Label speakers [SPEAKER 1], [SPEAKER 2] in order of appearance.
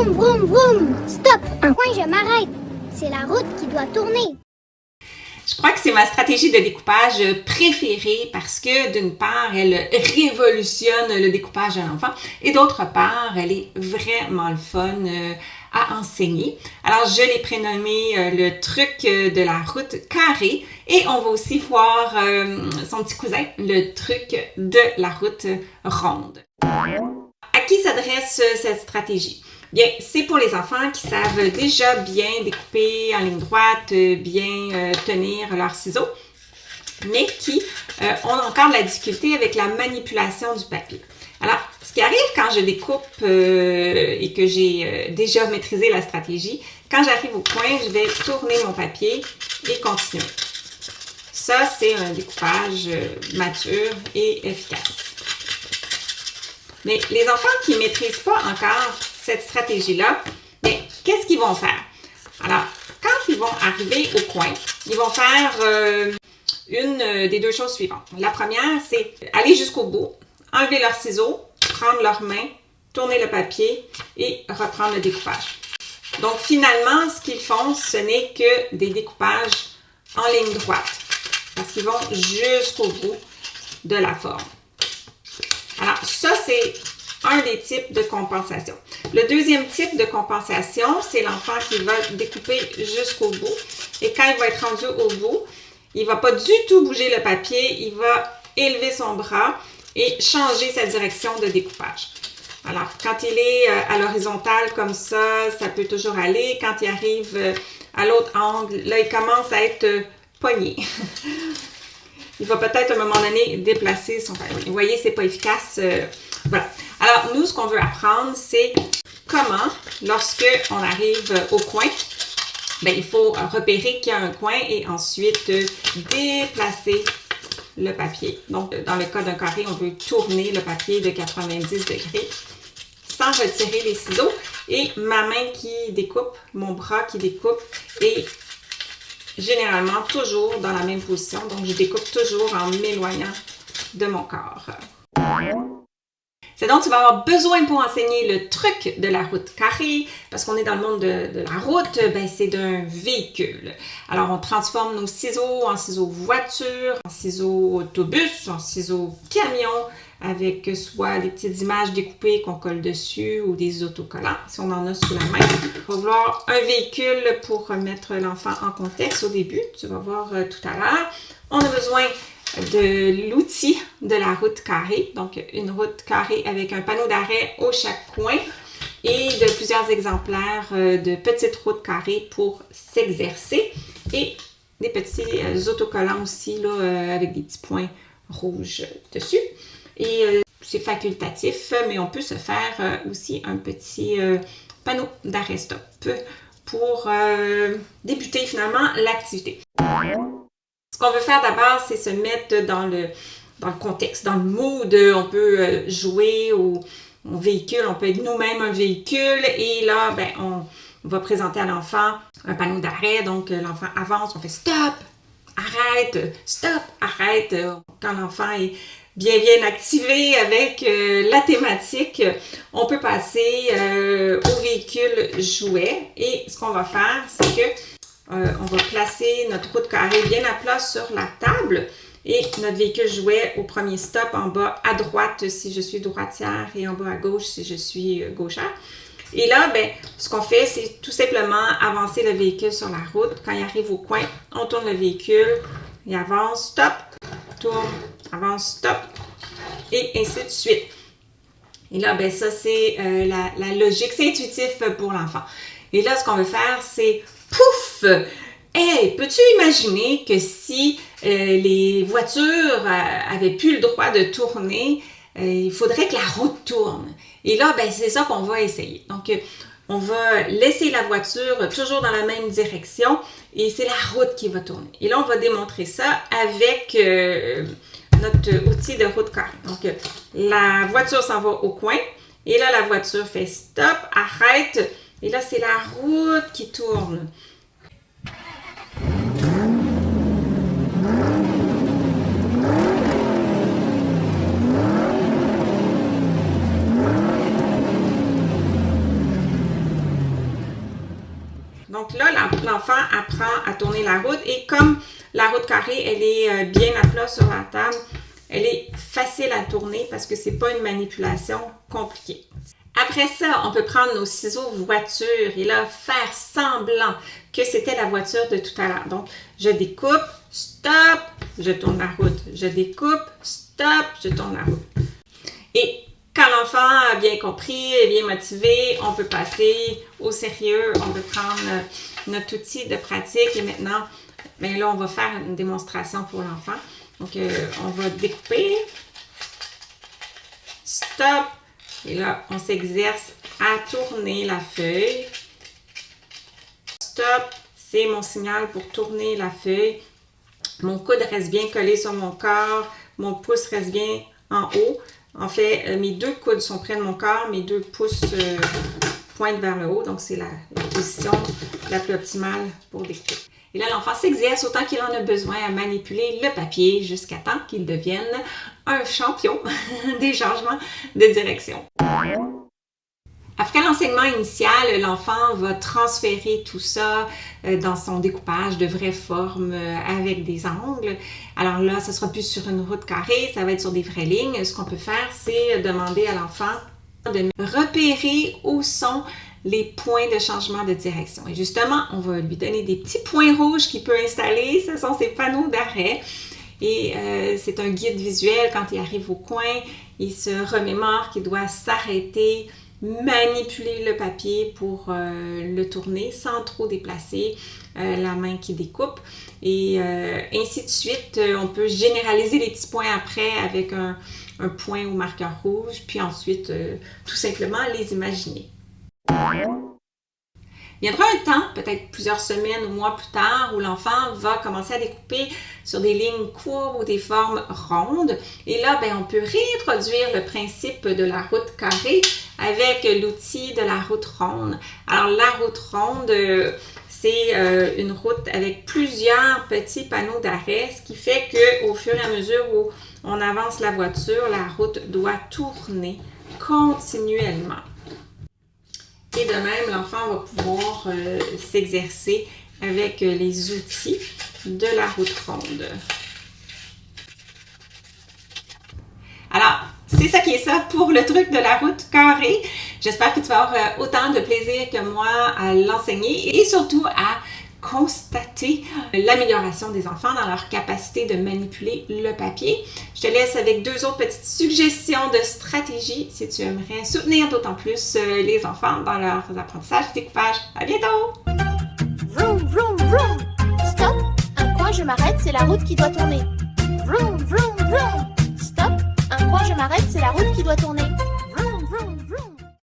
[SPEAKER 1] Vroom, vroom, vroom! Stop! Un coin, je m'arrête. C'est la route qui doit tourner.
[SPEAKER 2] Je crois que c'est ma stratégie de découpage préférée parce que d'une part, elle révolutionne le découpage de l'enfant et d'autre part, elle est vraiment le fun à enseigner. Alors, je l'ai prénommé le truc de la route carrée et on va aussi voir son petit cousin, le truc de la route ronde. À qui s'adresse cette stratégie? Bien, c'est pour les enfants qui savent déjà bien découper en ligne droite, bien tenir leurs ciseaux, mais qui ont encore de la difficulté avec la manipulation du papier. Alors, ce qui arrive quand je découpe et que j'ai déjà maîtrisé la stratégie, quand j'arrive au coin, je vais tourner mon papier et continuer. Ça, c'est un découpage mature et efficace. Mais les enfants qui ne maîtrisent pas encore cette stratégie-là, mais qu'est-ce qu'ils vont faire? Alors, quand ils vont arriver au coin, ils vont faire une des deux choses suivantes. La première, c'est aller jusqu'au bout, enlever leurs ciseaux, prendre leurs mains, tourner le papier et reprendre le découpage. Donc, finalement, ce qu'ils font, ce n'est que des découpages en ligne droite parce qu'ils vont jusqu'au bout de la forme. Alors, ça, c'est un des types de compensation. Le deuxième type de compensation, c'est l'enfant qui va découper jusqu'au bout. Et quand il va être rendu au bout, il ne va pas du tout bouger le papier, il va élever son bras et changer sa direction de découpage. Alors, quand il est à l'horizontale comme ça, ça peut toujours aller. Quand il arrive à l'autre angle, là, il commence à être pogné. Il va peut-être à un moment donné déplacer son papier. Vous voyez, c'est pas efficace. Voilà. Alors, nous, ce qu'on veut apprendre, c'est comment, lorsque on arrive au coin, bien, il faut repérer qu'il y a un coin et ensuite déplacer le papier. Donc, dans le cas d'un carré, on veut tourner le papier de 90 degrés sans retirer les ciseaux. Et ma main qui découpe, mon bras qui découpe est généralement toujours dans la même position. Donc, je découpe toujours en m'éloignant de mon corps. C'est donc tu vas avoir besoin pour enseigner le truc de la route carrée, parce qu'on est dans le monde de la route, ben c'est d'un véhicule. Alors, on transforme nos ciseaux en ciseaux voiture, en ciseaux autobus, en ciseaux camion, avec soit des petites images découpées qu'on colle dessus ou des autocollants, si on en a sous la main. On va vouloir un véhicule pour mettre l'enfant en contexte au début, tu vas voir tout à l'heure. On a besoin de l'outil de la route carrée, donc une route carrée avec un panneau d'arrêt au chaque coin et de plusieurs exemplaires de petites routes carrées pour s'exercer et des petits autocollants aussi là, avec des petits points rouges dessus. Et c'est facultatif, mais on peut se faire aussi un petit panneau d'arrêt stop pour débuter finalement l'activité. Ce qu'on veut faire d'abord, c'est se mettre dans le contexte, dans le mood. On peut jouer au véhicule, on peut être nous-mêmes un véhicule et là, ben, on va présenter à l'enfant un panneau d'arrêt. Donc, l'enfant avance, on fait stop, arrête, stop, arrête. Quand l'enfant est bien activé avec la thématique, on peut passer au véhicule jouet. Et ce qu'on va faire, c'est que on va placer notre route carrée bien à plat sur la table et notre véhicule jouet au premier stop en bas à droite si je suis droitière et en bas à gauche si je suis gauchère. Et là, ben, ce qu'on fait, c'est tout simplement avancer le véhicule sur la route. Quand il arrive au coin, on tourne le véhicule, il avance, stop, tourne, avance, stop, et ainsi de suite. Et là, ben, ça, c'est la logique, c'est intuitif pour l'enfant. Et là, ce qu'on veut faire, c'est pouf! Hey, peux-tu imaginer que si les voitures avaient plus le droit de tourner, il faudrait que la route tourne. Et là, ben, c'est ça qu'on va essayer. Donc, on va laisser la voiture toujours dans la même direction et c'est la route qui va tourner. Et là, on va démontrer ça avec notre outil de route carrée. Donc, la voiture s'en va au coin et là, la voiture fait stop, arrête. Et là, c'est la route qui tourne. Donc là, l'enfant apprend à tourner la route et comme la route carrée, elle est bien à plat sur la table, elle est facile à tourner parce que c'est pas une manipulation compliquée. Après ça, on peut prendre nos ciseaux voiture et là, faire semblant que c'était la voiture de tout à l'heure. Donc, je découpe, stop, je tourne la route. Je découpe, stop, je tourne la route. Et quand l'enfant a bien compris, est bien motivé, on peut passer au sérieux, on peut prendre notre outil de pratique et maintenant, bien là, on va faire une démonstration pour l'enfant. Donc, on va découper, stop, et là, on s'exerce à tourner la feuille. Stop, c'est mon signal pour tourner la feuille. Mon coude reste bien collé sur mon corps, mon pouce reste bien en haut. En fait, mes deux coudes sont près de mon corps, mes deux pouces pointent vers le haut, donc c'est la position la plus optimale pour découper. Et là, l'enfant s'exerce autant qu'il en a besoin à manipuler le papier jusqu'à temps qu'il devienne un champion des changements de direction. Après l'enseignement initial, l'enfant va transférer tout ça dans son découpage de vraies formes avec des angles. Alors là, ça sera plus sur une route carrée, ça va être sur des vraies lignes. Ce qu'on peut faire, c'est demander à l'enfant de repérer où sont les points de changement de direction. Et justement, on va lui donner des petits points rouges qu'il peut installer. Ce sont ses panneaux d'arrêt. Et c'est un guide visuel. Quand il arrive au coin, il se remémore qu'il doit s'arrêter, manipuler le papier pour le tourner sans trop déplacer la main qui découpe. Et ainsi de suite, on peut généraliser les petits points après avec un point au marqueur rouge, puis ensuite tout simplement les imaginer. Il viendra un temps, peut-être plusieurs semaines ou mois plus tard, où l'enfant va commencer à découper sur des lignes courbes ou des formes rondes. Et là, on peut réintroduire le principe de la route carrée avec l'outil de la route ronde. Alors, la route ronde, c'est une route avec plusieurs petits panneaux d'arrêt, ce qui fait qu'au fur et à mesure où on avance la voiture, la route doit tourner continuellement. Et de même, l'enfant va pouvoir s'exercer avec les outils de la route ronde. Alors, c'est ça qui est ça pour le truc de la route carrée. J'espère que tu vas avoir autant de plaisir que moi à l'enseigner et surtout à constater l'amélioration des enfants dans leur capacité de manipuler le papier. Je te laisse avec deux autres petites suggestions de stratégies si tu aimerais soutenir d'autant plus les enfants dans leurs apprentissages de découpage. À bientôt!
[SPEAKER 1] Vroom, vroom, vroom. Stop, un coin, je m'arrête, c'est la route qui doit tourner. Vroom, vroom, vroom. Stop, un coin, je m'arrête, c'est la route qui doit tourner.